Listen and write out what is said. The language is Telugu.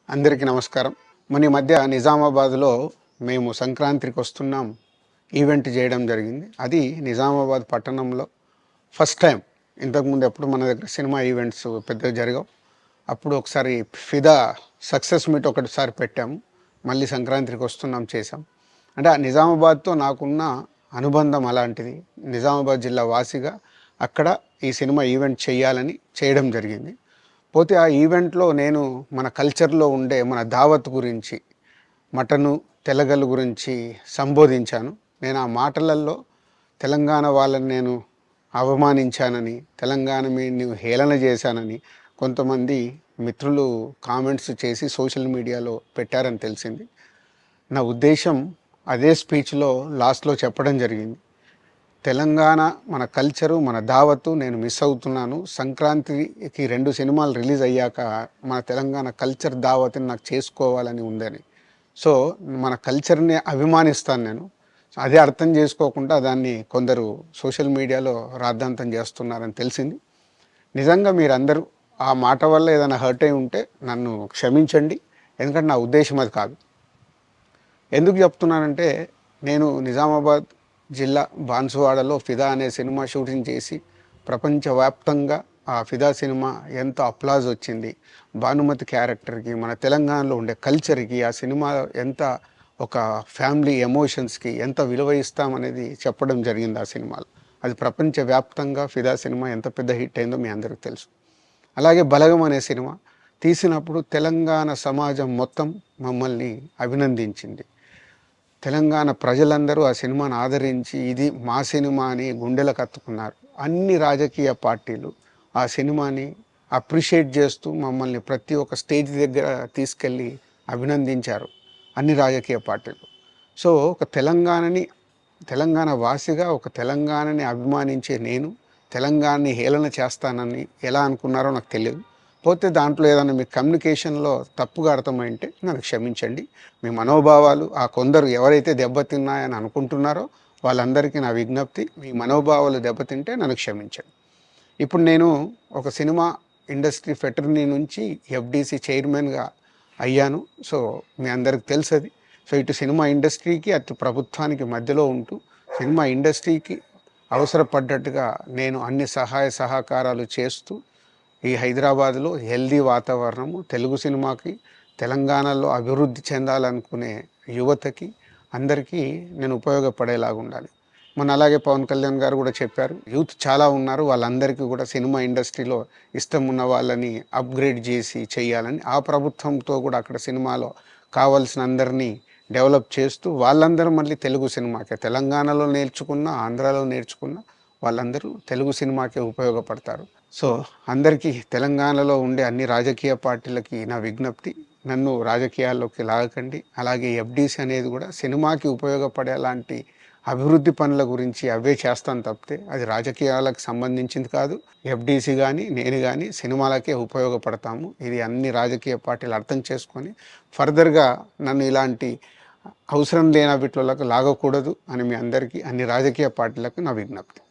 అందరికీ నమస్కారం. ఈ మధ్య నిజామాబాద్లో మేము సంక్రాంతికి వస్తున్నాం ఈవెంట్ చేయడం జరిగింది. అది నిజామాబాద్ పట్టణంలో ఫస్ట్ టైం. ఇంతకుముందు ఎప్పుడు మన దగ్గర సినిమా ఈవెంట్స్ పెద్దగా జరగవు. అప్పుడు ఒకసారి ఫిదా సక్సెస్ మీట్ ఒకటిసారి పెట్టాము. మళ్ళీ సంక్రాంతికి వస్తున్నాం చేసాం. అంటే ఆ నిజామాబాద్తో నాకున్న అనుబంధం అలాంటిది. నిజామాబాద్ జిల్లా వాసిగా అక్కడ ఈ సినిమా ఈవెంట్ చేయాలని చేయడం జరిగింది. పోతే ఆ ఈవెంట్లో నేను మన కల్చర్లో ఉండే మన దావత్ గురించి, మటను, తెలగలు గురించి సంబోధించాను. నేను ఆ మాటలలో తెలంగాణ వాళ్ళని నేను అవమానించానని, తెలంగాణ నేను హేళన చేశానని కొంతమంది మిత్రులు కామెంట్స్ చేసి సోషల్ మీడియాలో పెట్టారని తెలిసింది. నా ఉద్దేశం అదే స్పీచ్లో లాస్ట్లో చెప్పడం జరిగింది. తెలంగాణ మన కల్చరు, మన దావత్తు నేను మిస్ అవుతున్నాను. సంక్రాంతికి 2 సినిమాలు రిలీజ్ అయ్యాక మన తెలంగాణ కల్చర్ దావత్ని నాకు చేసుకోవాలని ఉందని. సో మన కల్చర్ని అభిమానిస్తాను నేను. అదే అర్థం చేసుకోకుండా దాన్ని కొందరు సోషల్ మీడియాలో రాద్ధాంతం చేస్తున్నారని తెలిసింది. నిజంగా మీరందరూ ఆ మాట వల్ల ఏదైనా హర్ట్ అయి ఉంటే నన్ను క్షమించండి. ఎందుకంటే నా ఉద్దేశం అది కాదు. ఎందుకు చెప్తున్నానంటే, నేను నిజామాబాద్ జిల్లా బాన్సువాడలో ఫిదా అనే సినిమా షూటింగ్ చేసి ప్రపంచవ్యాప్తంగా ఆ ఫిదా సినిమా ఎంత అప్లాజ్ వచ్చింది, భానుమతి క్యారెక్టర్కి, మన తెలంగాణలో ఉండే కల్చర్కి, ఆ సినిమా ఎంత ఒక ఫ్యామిలీ ఎమోషన్స్కి ఎంత విలువ ఇస్తామనేది చెప్పడం జరిగింది ఆ సినిమాలో. అది ప్రపంచవ్యాప్తంగా ఫిదా సినిమా ఎంత పెద్ద హిట్ అయిందో మీ అందరికీ తెలుసు. అలాగే బలగం అనే సినిమా తీసినప్పుడు తెలంగాణ సమాజం మొత్తం మమ్మల్ని అభినందించింది. తెలంగాణ ప్రజలందరూ ఆ సినిమాను ఆదరించి ఇది మా సినిమా అని గుండెలకు హత్తుకున్నారు. అన్ని రాజకీయ పార్టీలు ఆ సినిమాని అప్రిషియేట్ చేస్తూ మమ్మల్ని ప్రతి ఒక్క స్టేజ్ దగ్గర తీసుకెళ్ళి అభినందించారు అన్ని రాజకీయ పార్టీలు. సో ఒక తెలంగాణ వాసిగా ఒక తెలంగాణని అభిమానించే నేను తెలంగాణని హేళన చేస్తానని ఎలా అనుకున్నారో నాకు తెలియదు. పోతే దాంట్లో ఏదైనా మీ కమ్యూనికేషన్లో తప్పుగా అర్థమైంటే నన్ను క్షమించండి. మీ మనోభావాలు ఆ కొందరు ఎవరైతే దెబ్బతిన్నాయని అనుకుంటున్నారో వాళ్ళందరికీ నా విజ్ఞప్తి, మీ మనోభావాలు దెబ్బతింటే నన్ను క్షమించండి. ఇప్పుడు నేను ఒక సినిమా ఇండస్ట్రీ ఫెటర్నీ నుంచి ఎఫ్డీసీ చైర్మన్గా అయ్యాను. సో మీ అందరికి తెలుసది. సో ఇటు సినిమా ఇండస్ట్రీకి అటు ప్రభుత్వానికి మధ్యలో ఉంటూ సినిమా ఇండస్ట్రీకి అవసరపడ్డట్టుగా నేను అన్ని సహాయ సహకారాలు చేస్తూ ఈ హైదరాబాద్లో హెల్దీ వాతావరణము, తెలుగు సినిమాకి, తెలంగాణలో అభివృద్ధి చెందాలనుకునే యువతకి అందరికీ నేను ఉపయోగపడేలాగా ఉండాలి. అలాగే పవన్ కళ్యాణ్ గారు కూడా చెప్పారు, యూత్ చాలా ఉన్నారు, వాళ్ళందరికీ కూడా సినిమా ఇండస్ట్రీలో ఇష్టం ఉన్న వాళ్ళని అప్గ్రేడ్ చేసి చేయాలని, ఆ ప్రభుత్వంతో కూడా అక్కడ సినిమాలో కావాల్సిన అందరినీ డెవలప్ చేస్తూ వాళ్ళందరూ మళ్ళీ తెలుగు సినిమాకే, తెలంగాణలో నేర్చుకున్న, ఆంధ్రాలో నేర్చుకున్న వాళ్ళందరూ తెలుగు సినిమాకే ఉపయోగపడతారు. సో అందరికీ తెలంగాణలో ఉండే అన్ని రాజకీయ పార్టీలకి నా విజ్ఞప్తి, నన్ను రాజకీయాల్లోకి లాగకండి. అలాగే ఎఫ్డీసీ అనేది కూడా సినిమాకి ఉపయోగపడేలాంటి అభివృద్ధి పనుల గురించి అవే చేస్తాను తప్పితే అది రాజకీయాలకు సంబంధించింది కాదు. ఎఫ్డీసీ కానీ నేను కానీ సినిమాలకే ఉపయోగపడతాము. ఇది అన్ని రాజకీయ పార్టీలు అర్థం చేసుకొని ఫర్దర్గా నన్ను ఇలాంటి అవసరం లేని వీటిలోకి లాగకూడదు అని మీ అందరికీ, అన్ని రాజకీయ పార్టీలకు నా విజ్ఞప్తి.